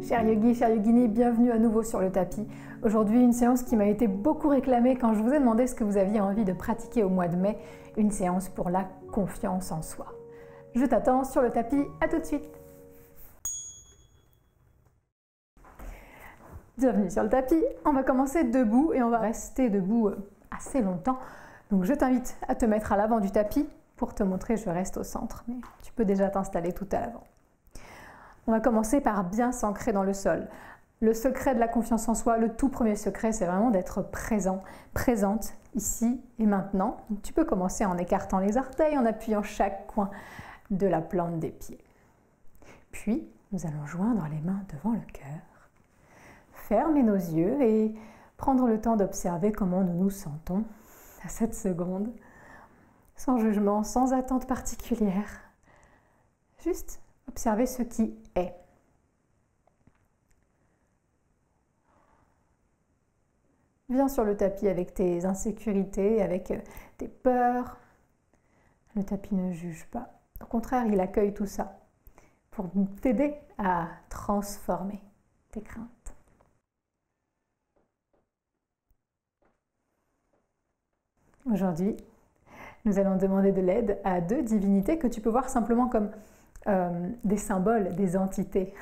Chers yogis, chers yoginis, bienvenue à nouveau sur le tapis. Aujourd'hui, une séance qui m'a été beaucoup réclamée quand je vous ai demandé ce que vous aviez envie de pratiquer au mois de mai, une séance pour la confiance en soi. Je t'attends sur le tapis, à tout de suite. Bienvenue sur le tapis, on va commencer debout et on va rester debout assez longtemps. Donc je t'invite à te mettre à l'avant du tapis. Pour te montrer, je reste au centre, mais tu peux déjà t'installer tout à l'avant. On va commencer par bien s'ancrer dans le sol. Le secret de la confiance en soi, le tout premier secret, c'est vraiment d'être présent, présente, ici et maintenant. Donc, tu peux commencer en écartant les orteils, en appuyant chaque coin de la plante des pieds. Puis, nous allons joindre les mains devant le cœur, fermer nos yeux et prendre le temps d'observer comment nous nous sentons à cette seconde, sans jugement, sans attente particulière. Juste observer ce qui est. Viens sur le tapis avec tes insécurités, avec tes peurs. Le tapis ne juge pas. Au contraire, il accueille tout ça pour t'aider à transformer tes craintes. Aujourd'hui, nous allons demander de l'aide à deux divinités que tu peux voir simplement comme des symboles, des entités,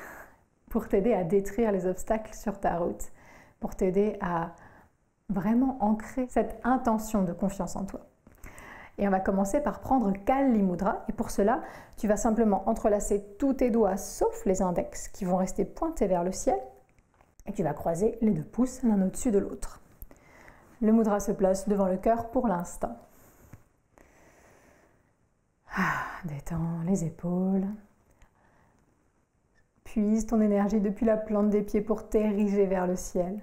pour t'aider à détruire les obstacles sur ta route, pour t'aider à vraiment ancrer cette intention de confiance en toi. Et on va commencer par prendre Kali Mudra, et pour cela, tu vas simplement entrelacer tous tes doigts, sauf les index, qui vont rester pointés vers le ciel, et tu vas croiser les deux pouces l'un au-dessus de l'autre. Le mudra se place devant le cœur pour l'instant. Détends les épaules. Puise ton énergie depuis la plante des pieds pour t'ériger vers le ciel.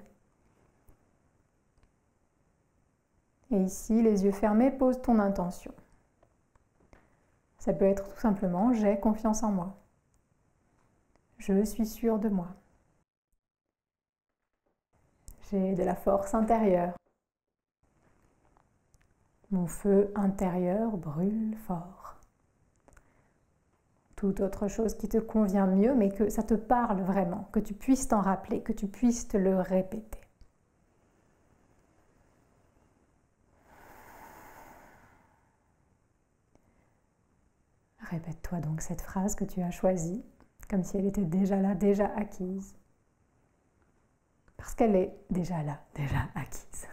Et ici, les yeux fermés, pose ton intention. Ça peut être tout simplement « j'ai confiance en moi ». Je suis sûre de moi. J'ai de la force intérieure. Mon feu intérieur brûle fort. Toute autre chose qui te convient mieux, mais que ça te parle vraiment, que tu puisses t'en rappeler, que tu puisses te le répéter. Répète-toi donc cette phrase que tu as choisie, comme si elle était déjà là, déjà acquise. Parce qu'elle est déjà là, déjà acquise.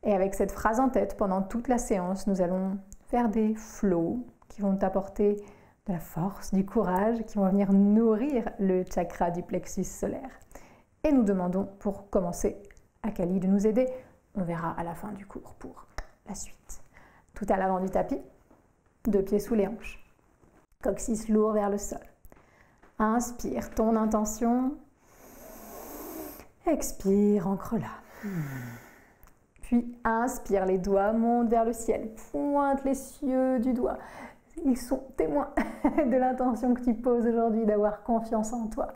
Et avec cette phrase en tête, pendant toute la séance, nous allons faire des flows qui vont t'apporter de la force, du courage, qui vont venir nourrir le chakra du plexus solaire. Et nous demandons, pour commencer, à Kali de nous aider. On verra à la fin du cours pour la suite. Tout à l'avant du tapis, deux pieds sous les hanches. Coccyx lourd vers le sol. Inspire ton intention. Expire, ancre-la. Puis inspire, les doigts montent vers le ciel. Pointe les cieux du doigt. Ils sont témoins de l'intention que tu poses aujourd'hui d'avoir confiance en toi.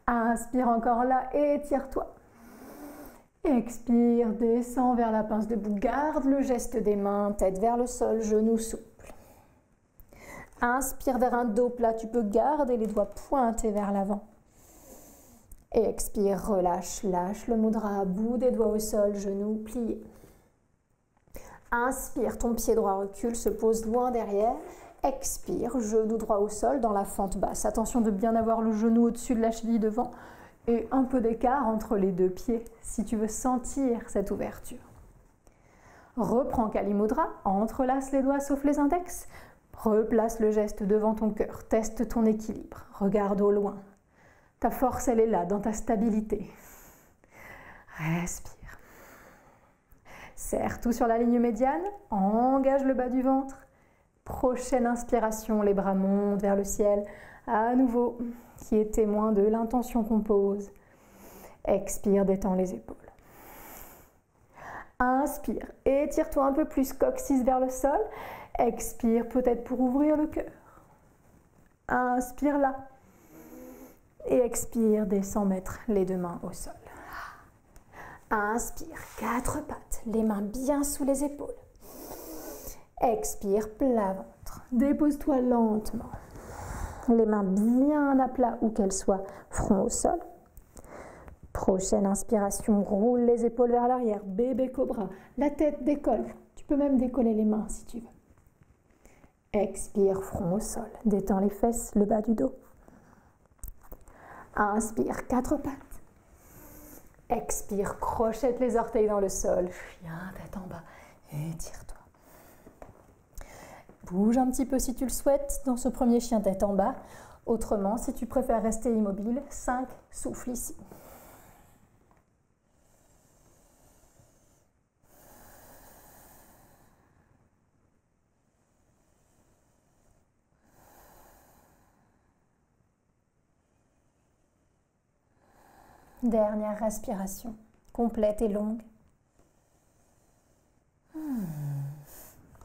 Inspire encore là, étire-toi. Expire, descends vers la pince debout. Garde le geste des mains, tête vers le sol, genoux souples. Inspire vers un dos plat, tu peux garder les doigts pointés vers l'avant. Et expire, relâche, lâche le mudra, bout des doigts au sol, genoux pliés. Inspire, ton pied droit recule, se pose loin derrière. Expire, genou droit au sol dans la fente basse. Attention de bien avoir le genou au-dessus de la cheville devant et un peu d'écart entre les deux pieds si tu veux sentir cette ouverture. Reprends Kali Mudra, entrelace les doigts sauf les index. Replace le geste devant ton cœur, teste ton équilibre, regarde au loin. Ta force, elle est là, dans ta stabilité. Respire. Serre tout sur la ligne médiane, engage le bas du ventre. Prochaine inspiration, les bras montent vers le ciel, à nouveau, qui est témoin de l'intention qu'on pose. Expire, détends les épaules. Inspire, étire-toi un peu plus, coccyx vers le sol. Expire, peut-être pour ouvrir le cœur. Inspire là. Et expire, descends mettre les deux mains au sol. Inspire, quatre pattes, les mains bien sous les épaules. Expire, plat ventre. Dépose-toi lentement. Les mains bien à plat où qu'elles soient, front au sol. Prochaine inspiration, roule les épaules vers l'arrière, bébé cobra. La tête décolle. Tu peux même décoller les mains si tu veux. Expire, front au sol. Détends les fesses, le bas du dos. Inspire, 4 pattes. Expire, crochette les orteils dans le sol. Chien, tête en bas. Étire-toi. Bouge un petit peu si tu le souhaites dans ce premier chien tête en bas. Autrement, si tu préfères rester immobile, 5 souffles ici. Dernière respiration, complète et longue.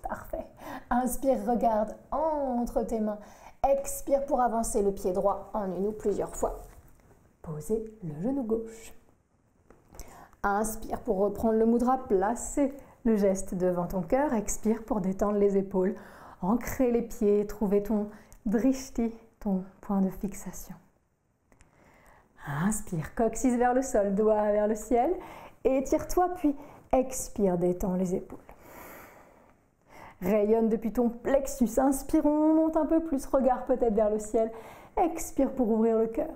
Parfait. Inspire, regarde entre tes mains. Expire pour avancer le pied droit en une ou plusieurs fois. Posez le genou gauche. Inspire pour reprendre le mudra, placer le geste devant ton cœur. Expire pour détendre les épaules, ancrer les pieds, trouver ton drishti, ton point de fixation. Inspire, coccyx vers le sol, doigts vers le ciel. Étire-toi, puis expire, détends les épaules. Rayonne depuis ton plexus. Inspire, on monte un peu plus, regard peut-être vers le ciel. Expire pour ouvrir le cœur.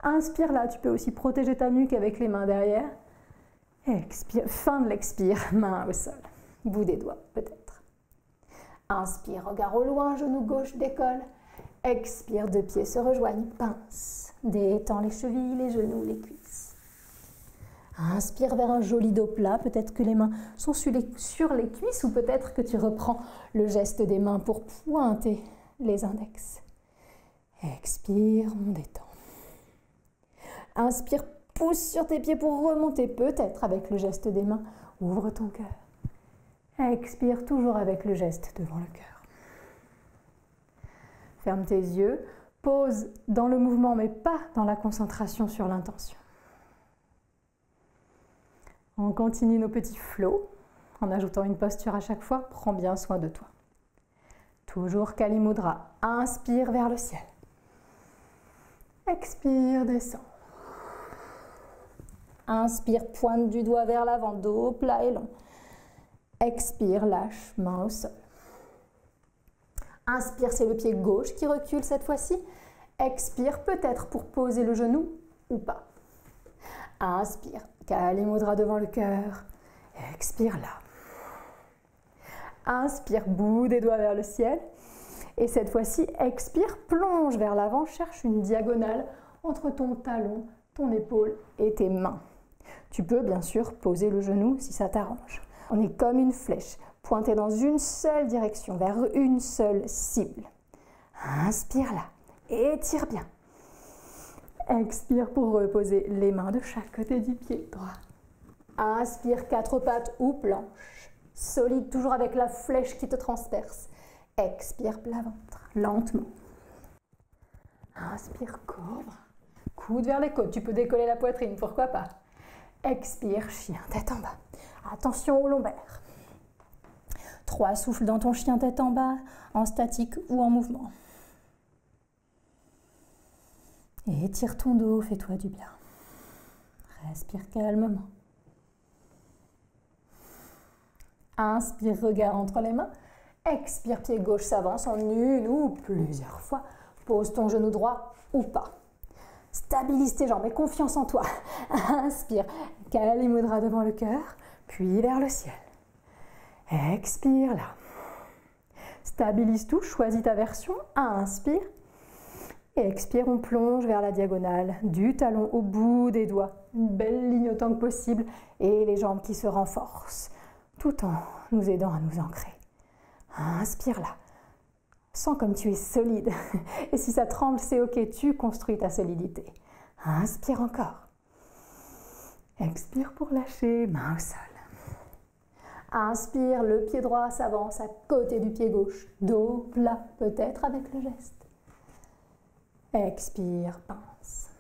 Inspire là, tu peux aussi protéger ta nuque avec les mains derrière. Expire, fin de l'expire, main au sol. Bout des doigts peut-être. Inspire, regard au loin, genou gauche décolle. Expire, deux pieds se rejoignent, pince. Détends les chevilles, les genoux, les cuisses. Inspire vers un joli dos plat. Peut-être que les mains sont sur les cuisses ou peut-être que tu reprends le geste des mains pour pointer les index. Expire, on détend. Inspire, pousse sur tes pieds pour remonter, peut-être avec le geste des mains. Ouvre ton cœur. Expire, toujours avec le geste devant le cœur. Ferme tes yeux, pose dans le mouvement mais pas dans la concentration sur l'intention. On continue nos petits flots en ajoutant une posture à chaque fois. Prends bien soin de toi. Toujours Kali Mudra. Inspire vers le ciel. Expire, descend. Inspire, pointe du doigt vers l'avant, dos plat et long. Expire, lâche, main au sol. Inspire, c'est le pied gauche qui recule cette fois-ci. Expire, peut-être pour poser le genou ou pas. Inspire, Kali Mudra devant le cœur. Expire là. Inspire, bout des doigts vers le ciel. Et cette fois-ci, expire, plonge vers l'avant, cherche une diagonale entre ton talon, ton épaule et tes mains. Tu peux bien sûr poser le genou si ça t'arrange. On est comme une flèche, pointée dans une seule direction, vers une seule cible. Inspire là, étire bien. Expire pour reposer les mains de chaque côté du pied droit. Inspire, quatre pattes ou planche. Solide, toujours avec la flèche qui te transperce. Expire, plat ventre, lentement. Inspire, cobra. Coude vers les côtes, tu peux décoller la poitrine, pourquoi pas. Expire, chien, tête en bas. Attention au lombaire. 3 souffles dans ton chien tête en bas, en statique ou en mouvement. Et étire ton dos, fais-toi du bien. Respire calmement. Inspire, regard entre les mains. Expire, pied gauche s'avance en une ou plusieurs fois. Pose ton genou droit ou pas. Stabilise tes jambes et confiance en toi. Inspire, Kali Mudra devant le cœur, puis vers le ciel. Expire là. Stabilise tout, choisis ta version. Inspire. Et expire, on plonge vers la diagonale, du talon au bout des doigts. Une belle ligne autant que possible et les jambes qui se renforcent, tout en nous aidant à nous ancrer. Inspire là. Sens comme tu es solide. Et si ça tremble, c'est ok, tu construis ta solidité. Inspire encore. Expire pour lâcher, main au sol. Inspire, le pied droit s'avance à côté du pied gauche. Dos plat, peut-être avec le geste. Expire, pince.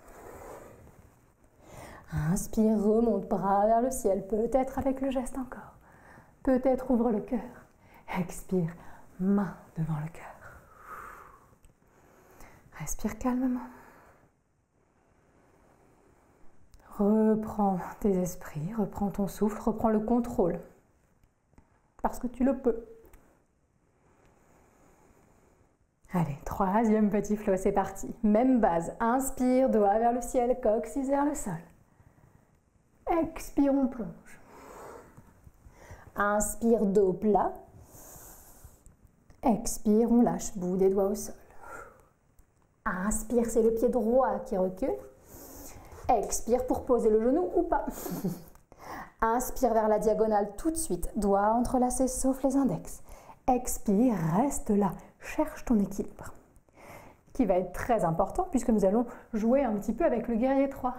Inspire, remonte, bras vers le ciel, peut-être avec le geste encore. Peut-être ouvre le cœur. Expire, main devant le cœur. Respire calmement. Reprends tes esprits, reprends ton souffle, reprends le contrôle. Parce que tu le peux. Allez, troisième petit flow, c'est parti. Même base, inspire, doigt vers le ciel, coccyx vers le sol. Expire, on plonge. Inspire, dos plat. Expire, on lâche, bout des doigts au sol. Inspire, c'est le pied droit qui recule. Expire pour poser le genou ou pas. Inspire vers la diagonale tout de suite, doigts entrelacés sauf les index. Expire, reste là, cherche ton équilibre. Qui va être très important puisque nous allons jouer un petit peu avec le guerrier 3.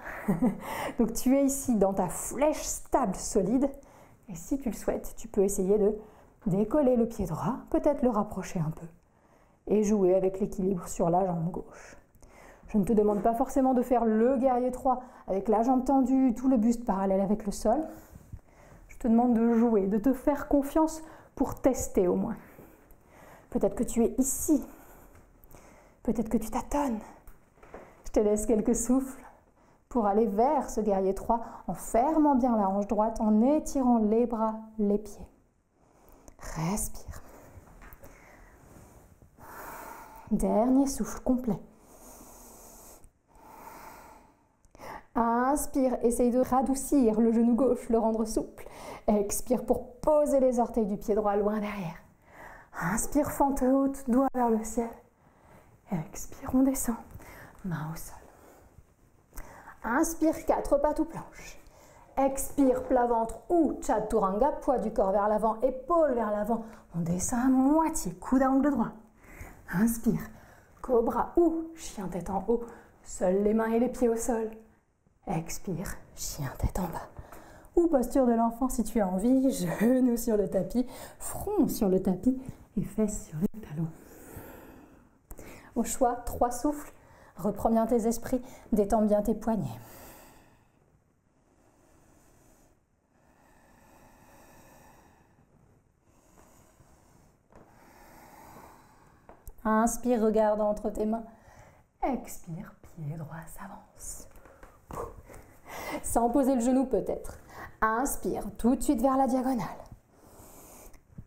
Donc tu es ici dans ta flèche stable, solide. Et si tu le souhaites, tu peux essayer de décoller le pied droit, peut-être le rapprocher un peu. Et jouer avec l'équilibre sur la jambe gauche. Je ne te demande pas forcément de faire le guerrier 3 avec la jambe tendue, tout le buste parallèle avec le sol. Je te demande de jouer, de te faire confiance pour tester au moins. Peut-être que tu es ici. Peut-être que tu tâtonnes. Je te laisse quelques souffles pour aller vers ce guerrier 3 en fermant bien la hanche droite, en étirant les bras, les pieds. Respire. Dernier souffle complet. Inspire, essaye de radoucir le genou gauche, le rendre souple. Expire pour poser les orteils du pied droit loin derrière. Inspire, fente haute, doigt vers le ciel. Expire, on descend, main au sol. Inspire, 4 pattes ou planche. Expire, plat ventre ou chaturanga, poids du corps vers l'avant, épaule vers l'avant. On descend à moitié, coude à angle droit. Inspire, cobra ou chien tête en haut, seules les mains et les pieds au sol. Expire, chien tête en bas. Ou posture de l'enfant si tu as envie, genoux sur le tapis, front sur le tapis et fesses sur les talons. Au choix, 3 souffles. Reprends bien tes esprits, détends bien tes poignets. Inspire, regarde entre tes mains. Expire, pied droit s'avance. Sans poser le genou peut-être. Inspire, tout de suite vers la diagonale.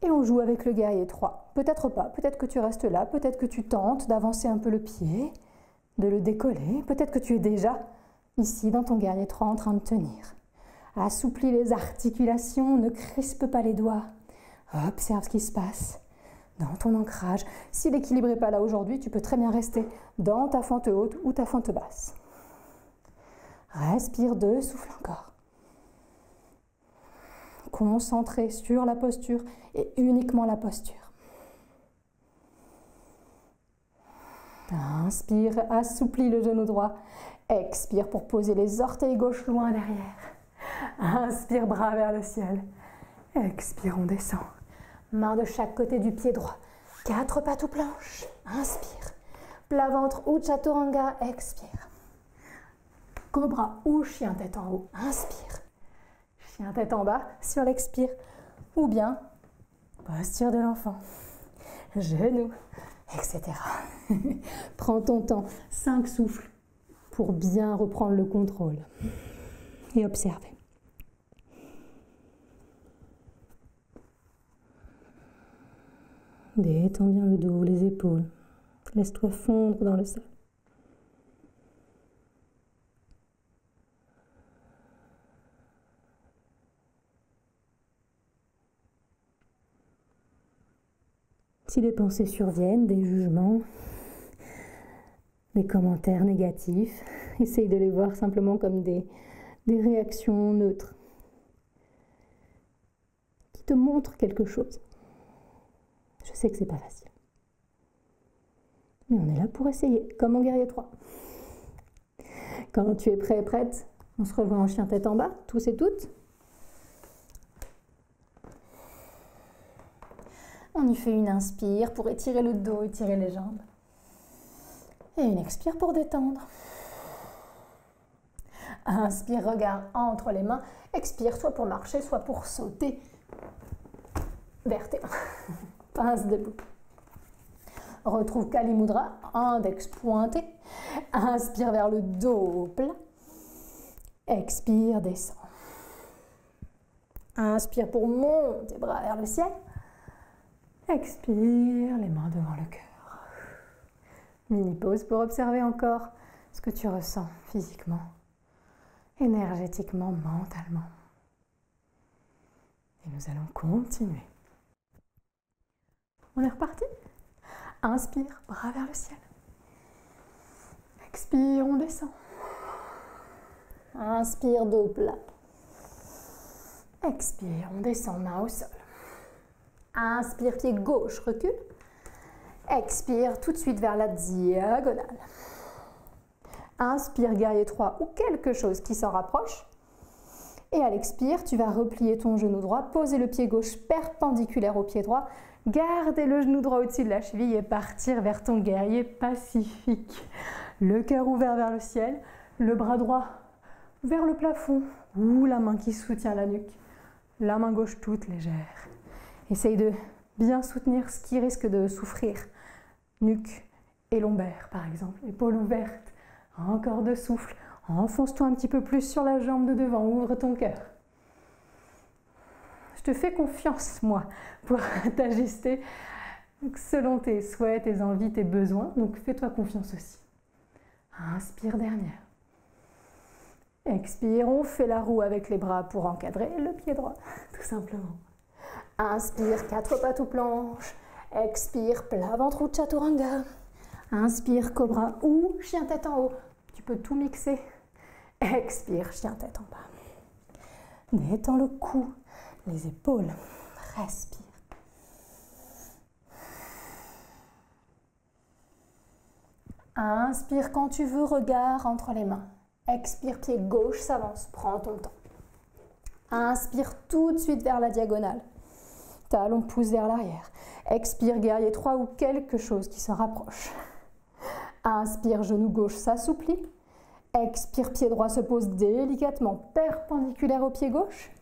Et on joue avec le guerrier 3. Peut-être pas, peut-être que tu restes là, peut-être que tu tentes d'avancer un peu le pied, de le décoller. Peut-être que tu es déjà ici dans ton guerrier 3 en train de tenir. Assouplis les articulations, ne crispe pas les doigts. Observe ce qui se passe dans ton ancrage. Si l'équilibre n'est pas là aujourd'hui, tu peux très bien rester dans ta fente haute ou ta fente basse. Respire 2, souffle encore. Concentré sur la posture et uniquement la posture. Inspire, assouplis le genou droit. Expire pour poser les orteils gauche loin derrière. Inspire, bras vers le ciel. Expire, on descend. Main de chaque côté du pied droit. 4 pattes ou planche. Inspire. Plat ventre ou chaturanga. Expire. Cobra ou chien tête en haut. Inspire. Chien tête en bas sur l'expire. Ou bien posture de l'enfant. Genoux, etc. Prends ton temps. 5 souffles pour bien reprendre le contrôle. Et observer. Détends bien le dos, les épaules. Laisse-toi fondre dans le sol. Si des pensées surviennent, des jugements, des commentaires négatifs, essaye de les voir simplement comme des réactions neutres qui te montrent quelque chose. Je sais que c'est pas facile. Mais on est là pour essayer, comme en guerrier 3. Quand tu es prêt et prête, on se revoit en chien tête en bas, tous et toutes. On y fait une inspire pour étirer le dos, étirer les jambes. Et une expire pour détendre. Inspire, regard entre les mains. Expire, soit pour marcher, soit pour sauter vers tes mains. Pince debout. Retrouve Kali Mudra, index pointé. Inspire vers le dos plat. Expire, descends. Inspire pour monter, bras vers le ciel. Expire, les mains devant le cœur. Mini pause pour observer encore ce que tu ressens physiquement, énergétiquement, mentalement. Et nous allons continuer. On est reparti. Inspire, bras vers le ciel. Expire, on descend. Inspire, dos plat. Expire, on descend, main au sol. Inspire, pied gauche, recule. Expire, tout de suite vers la diagonale. Inspire, guerrier 3 ou quelque chose qui s'en rapproche. Et à l'expire, tu vas replier ton genou droit, poser le pied gauche perpendiculaire au pied droit, garder le genou droit au-dessus de la cheville et partir vers ton guerrier pacifique. Le cœur ouvert vers le ciel, le bras droit vers le plafond ou la main qui soutient la nuque. La main gauche toute légère. Essaye de bien soutenir ce qui risque de souffrir. Nuque et lombaire par exemple, épaules ouvertes. Encore de souffle. Enfonce-toi un petit peu plus sur la jambe de devant. Ouvre ton cœur. Je te fais confiance, moi, pour t'ajuster selon tes souhaits, tes envies, tes besoins. Donc, fais-toi confiance aussi. Inspire, dernière. Expire, on fait la roue avec les bras pour encadrer le pied droit, tout simplement. Inspire, 4 pattes ou planches. Expire, plat ventre ou chaturanga. Inspire, cobra ou chien tête en haut. Tu peux tout mixer. Expire, chien tête en bas. Détends le cou, les épaules. Respire. Inspire quand tu veux, regard entre les mains. Expire, pied gauche s'avance, prends ton temps. Inspire tout de suite vers la diagonale. Talon pousse vers l'arrière. Expire, guerrier 3 ou quelque chose qui se rapproche. Inspire, genou gauche s'assouplit. Expire, pied droit se pose délicatement perpendiculaire au pied gauche.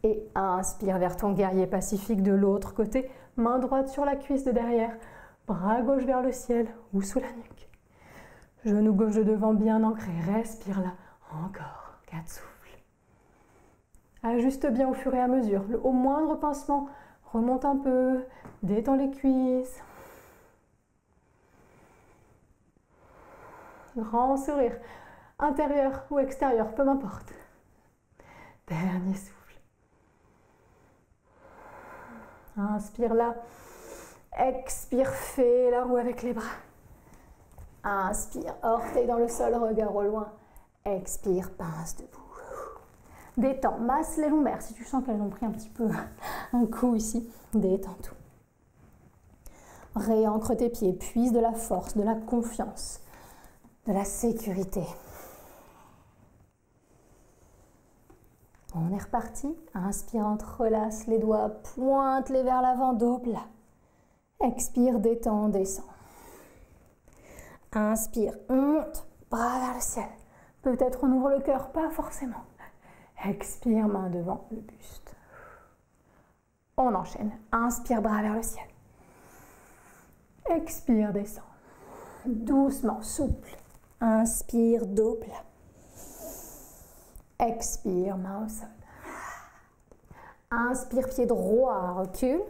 Et inspire vers ton guerrier pacifique de l'autre côté. Main droite sur la cuisse de derrière. Bras gauche vers le ciel ou sous la nuque. Genou gauche de devant bien ancré. Respire là. Encore 4 souffles. Ajuste bien au fur et à mesure. Au moindre pincement, remonte un peu. Détends les cuisses. Grand sourire. Intérieur ou extérieur, peu m'importe. Dernier souffle. Inspire là. Expire, fais la roue avec les bras. Inspire, orteil dans le sol, regard au loin. Expire, pince debout. Détends, masse les lombaires. Si tu sens qu'elles ont pris un petit peu un coup ici, détends tout. Réancre tes pieds, puise de la force, de la confiance, de la sécurité. On est reparti. Inspire, relâche les doigts, pointe-les vers l'avant, dos plat. Expire, détends, descends. Inspire, monte, bras vers le ciel. Peut-être on ouvre le cœur, pas forcément. Expire, main devant le buste. On enchaîne. Inspire, bras vers le ciel. Expire, descends. Doucement, souple. Inspire, dos plat. Expire, main au sol. Inspire, pied droit, recule.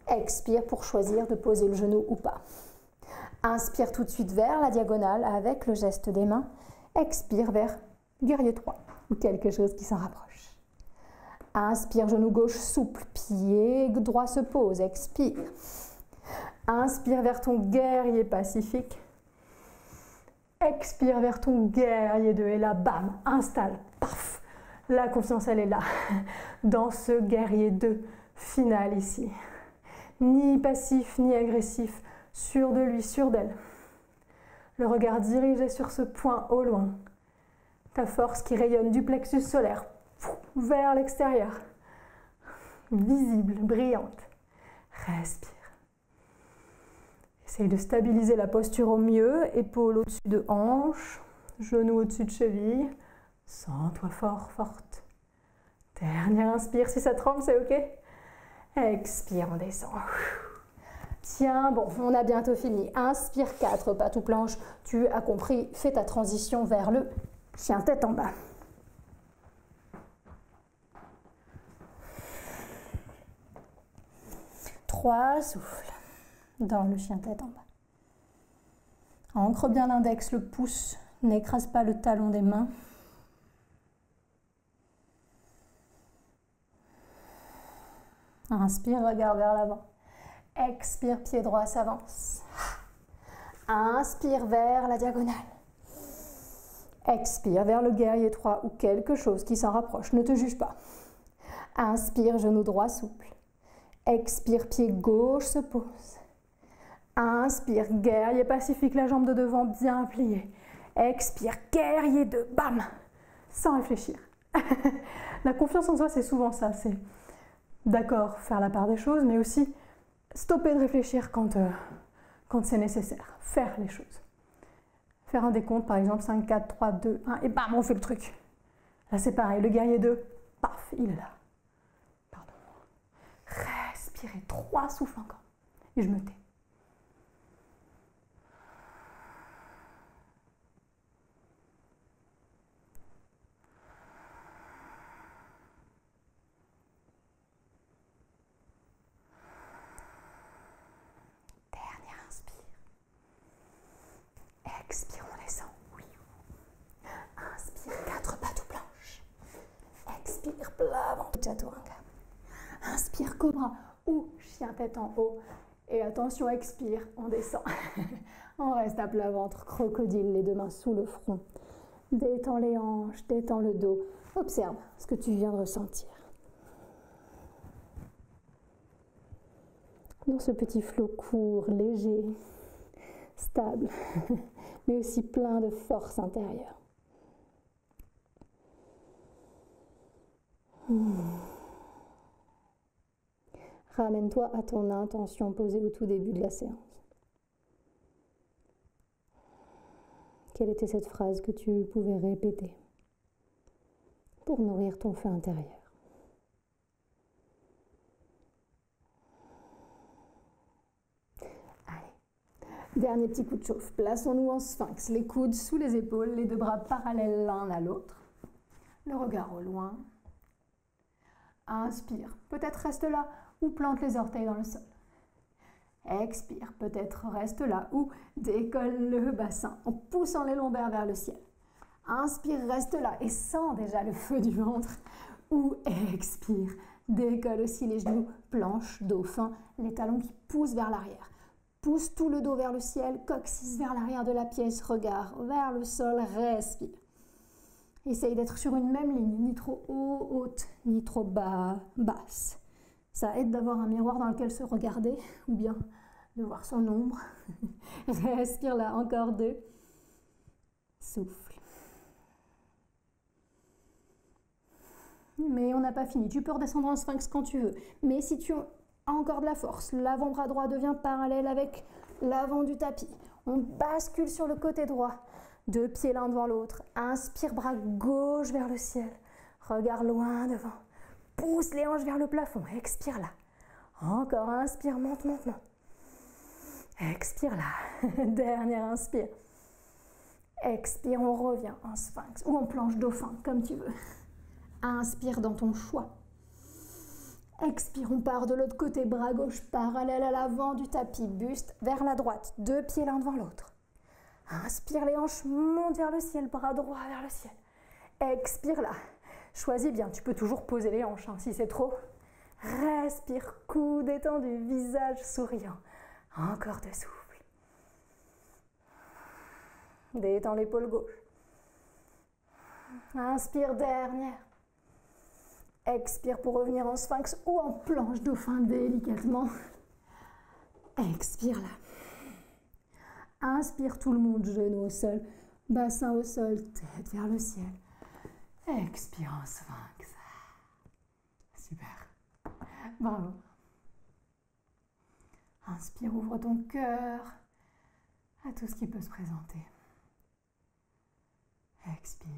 Expire pour choisir de poser le genou ou pas. Inspire tout de suite vers la diagonale avec le geste des mains. Expire vers guerrier 3 ou quelque chose qui s'en rapproche. Inspire, genou gauche souple, pied droit se pose. Expire. Inspire vers ton guerrier pacifique. Expire vers ton guerrier 2 et là, bam, installe, paf. La confiance, elle est là, dans ce guerrier 2 final ici. Ni passif, ni agressif, sûr de lui, sûr d'elle. Le regard dirigé sur ce point au loin. Ta force qui rayonne du plexus solaire vers l'extérieur. Visible, brillante. Respire. Essaye de stabiliser la posture au mieux, épaules au-dessus de hanches, genoux au-dessus de cheville. Sens-toi fort, forte. Dernière inspire, si ça tremble, c'est ok. Expire, on descend. Tiens bon, on a bientôt fini. Inspire 4 pas tout planche. Tu as compris, fais ta transition vers le chien tête en bas. Trois souffles dans le chien tête en bas. Ancre bien l'index, le pouce n'écrase pas le talon des mains. Inspire, regarde vers l'avant. Expire, pied droit s'avance. Inspire vers la diagonale. Expire vers le guerrier 3 ou quelque chose qui s'en rapproche. Ne te juge pas. Inspire, genou droit souple. Expire, pied gauche se pose. Inspire, guerrier pacifique, la jambe de devant bien pliée. Expire, guerrier 2, bam, sans réfléchir. La confiance en soi, c'est souvent ça. C'est d'accord, faire la part des choses, mais aussi stopper de réfléchir quand c'est nécessaire. Faire les choses. Faire un décompte, par exemple, 5, 4, 3, 2, 1, et bam, on fait le truc. Là, c'est pareil. Le guerrier 2, paf, il est là. Pardon. Respirez, 3 souffles encore. Et je me tais. Expire, on descend. Oui. Inspire, 4 pas tout planche. Expire, plat ventre, chaturanga. Inspire, cobra ou chien tête en haut. Et attention, expire, on descend. On reste à plat ventre, crocodile, les deux mains sous le front. Détends les hanches, détends le dos. Observe ce que tu viens de ressentir. Dans ce petit flot court, léger, stable, mais aussi plein de force intérieure. Ramène-toi à ton intention posée au tout début de la séance. Quelle était cette phrase que tu pouvais répéter pour nourrir ton feu intérieur? Dernier petit coup de chauffe. Plaçons-nous en sphinx. Les coudes sous les épaules, les deux bras parallèles l'un à l'autre. Le regard au loin. Inspire. Peut-être reste là ou plante les orteils dans le sol. Expire. Peut-être reste là ou décolle le bassin en poussant les lombaires vers le ciel. Inspire, reste là et sens déjà le feu du ventre. Ou expire. Décolle aussi les genoux, planche, dauphin, les talons qui poussent vers l'arrière. Pousse tout le dos vers le ciel, coccyx vers l'arrière de la pièce, regard vers le sol, respire. Essaye d'être sur une même ligne, ni trop haut, haute, ni trop bas, basse. Ça aide d'avoir un miroir dans lequel se regarder, ou bien de voir son ombre. Respire là, encore 2. Souffle. Mais on n'a pas fini. Tu peux redescendre en sphinx quand tu veux. Mais si tu encore de la force. L'avant-bras droit devient parallèle avec l'avant du tapis. On bascule sur le côté droit. 2 pieds l'un devant l'autre. Inspire, bras gauche vers le ciel. Regard loin devant. Pousse les hanches vers le plafond. Expire là. Encore inspire, monte, monte, monte. Expire là. Dernière inspire. Expire, on revient en sphinx ou en planche dauphin, comme tu veux. Inspire dans ton choix. Expire, on part de l'autre côté, bras gauche parallèle à l'avant du tapis, buste vers la droite, 2 pieds l'un devant l'autre. Inspire, les hanches montent vers le ciel, bras droit vers le ciel. Expire là. Choisis bien, tu peux toujours poser les hanches si c'est trop. Respire, coude détendu, visage souriant. Encore 2 souffles. Détends l'épaule gauche. Inspire, dernière. Expire pour revenir en sphinx ou en planche dauphin délicatement. Expire là. Inspire tout le monde, genou au sol, bassin au sol, tête vers le ciel. Expire en sphinx. Super. Bravo. Inspire, ouvre ton cœur à tout ce qui peut se présenter. Expire.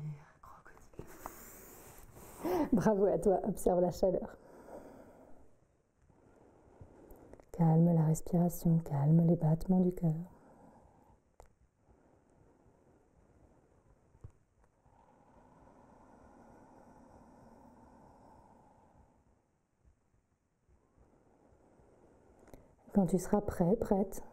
Bravo à toi, observe la chaleur. Calme la respiration, calme les battements du cœur. Quand tu seras prêt, prête,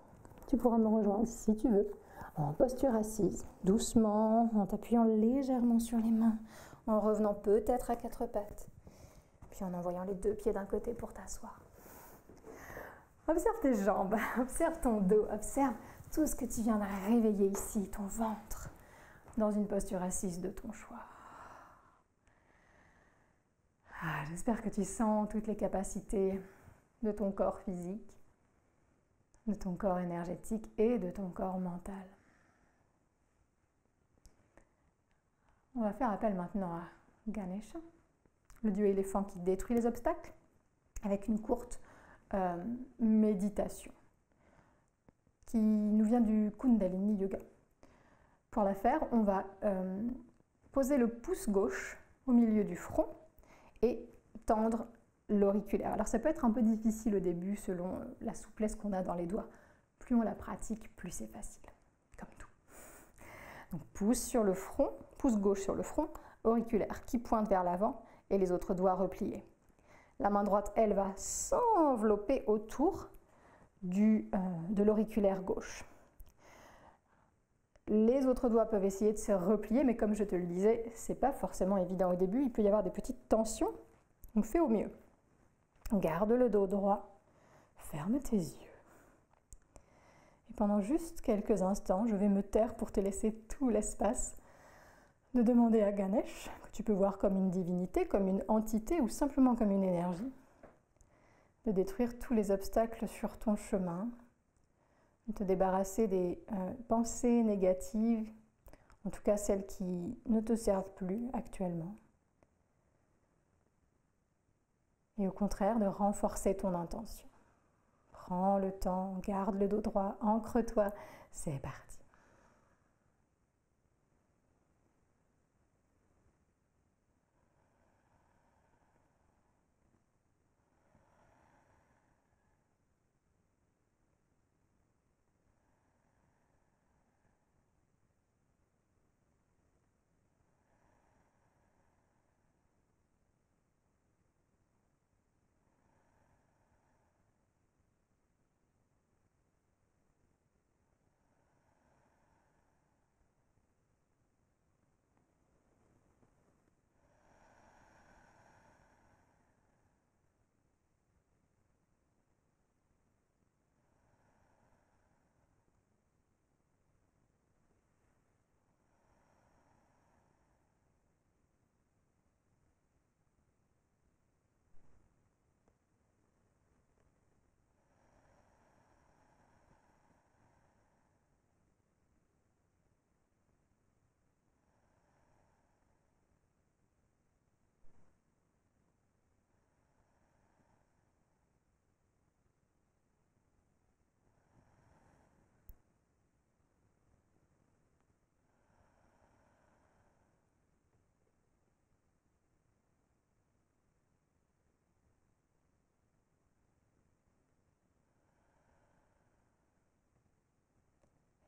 tu pourras me rejoindre si tu veux, en posture assise, doucement, en t'appuyant légèrement sur les mains, en revenant peut-être à quatre pattes, puis en envoyant les deux pieds d'un côté pour t'asseoir. Observe tes jambes, observe ton dos, observe tout ce que tu viens de réveiller ici, ton ventre, dans une posture assise de ton choix. J'espère que tu sens toutes les capacités de ton corps physique, de ton corps énergétique et de ton corps mental. On va faire appel maintenant à Ganesha, le dieu éléphant qui détruit les obstacles, avec une courte méditation qui nous vient du Kundalini Yoga. Pour la faire, on va poser le pouce gauche au milieu du front et tendre l'auriculaire. Alors ça peut être un peu difficile au début selon la souplesse qu'on a dans les doigts. Plus on la pratique, plus c'est facile, comme tout. Donc pouce sur le front, pouce gauche sur le front, auriculaire qui pointe vers l'avant et les autres doigts repliés. La main droite, elle, va s'envelopper autour de l'auriculaire gauche. Les autres doigts peuvent essayer de se replier, mais comme je te le disais, c'est pas forcément évident au début. Il peut y avoir des petites tensions, donc fais au mieux. Garde le dos droit, ferme tes yeux. Et pendant juste quelques instants, je vais me taire pour te laisser tout l'espace de demander à Ganesh, que tu peux voir comme une divinité, comme une entité ou simplement comme une énergie, de détruire tous les obstacles sur ton chemin, de te débarrasser des pensées négatives, en tout cas celles qui ne te servent plus actuellement. Et au contraire, de renforcer ton intention. Prends le temps, garde le dos droit, ancre-toi, c'est parti.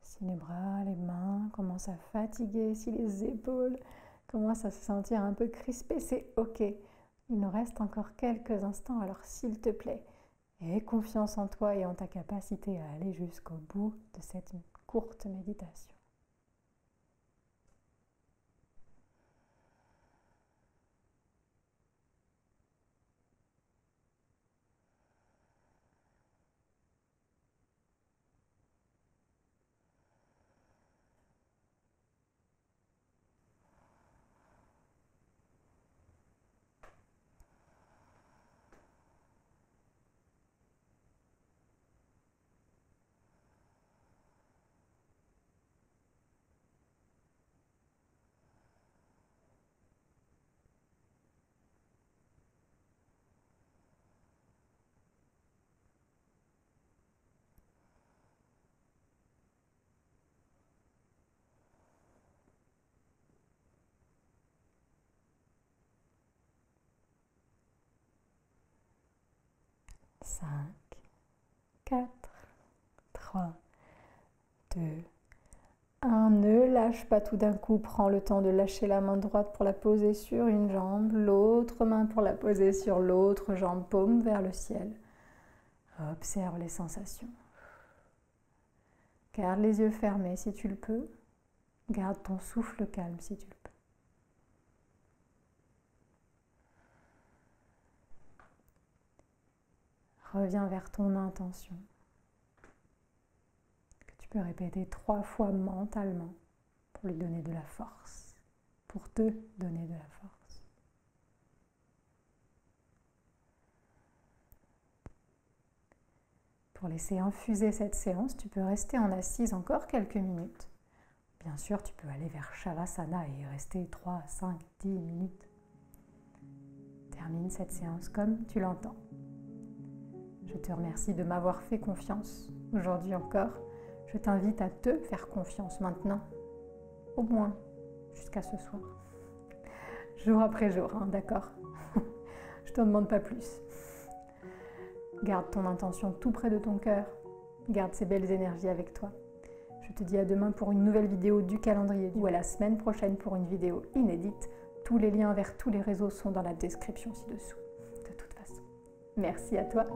Si les bras, les mains commencent à fatiguer, si les épaules commencent à se sentir un peu crispées, c'est ok. Il nous reste encore quelques instants, alors s'il te plaît, aie confiance en toi et en ta capacité à aller jusqu'au bout de cette courte méditation. 4, 3, 2, 1. Ne lâche pas tout d'un coup. Prends le temps de lâcher la main droite pour la poser sur une jambe, l'autre main pour la poser sur l'autre jambe, paume vers le ciel. Observe les sensations. Garde les yeux fermés si tu le peux. Garde ton souffle calme si tu le peux. Reviens vers ton intention, que tu peux répéter 3 fois mentalement pour lui donner de la force, pour te donner de la force. Pour laisser infuser cette séance, tu peux rester en assise encore quelques minutes. Bien sûr, tu peux aller vers Shavasana et rester 3, 5, 10 minutes. Termine cette séance comme tu l'entends. Je te remercie de m'avoir fait confiance aujourd'hui encore. Je t'invite à te faire confiance maintenant, au moins jusqu'à ce soir. Jour après jour, hein, d'accord? Je t'en demande pas plus. Garde ton intention tout près de ton cœur. Garde ces belles énergies avec toi. Je te dis à demain pour une nouvelle vidéo du calendrier ou à la semaine prochaine pour une vidéo inédite. Tous les liens vers tous les réseaux sont dans la description ci-dessous. De toute façon, merci à toi.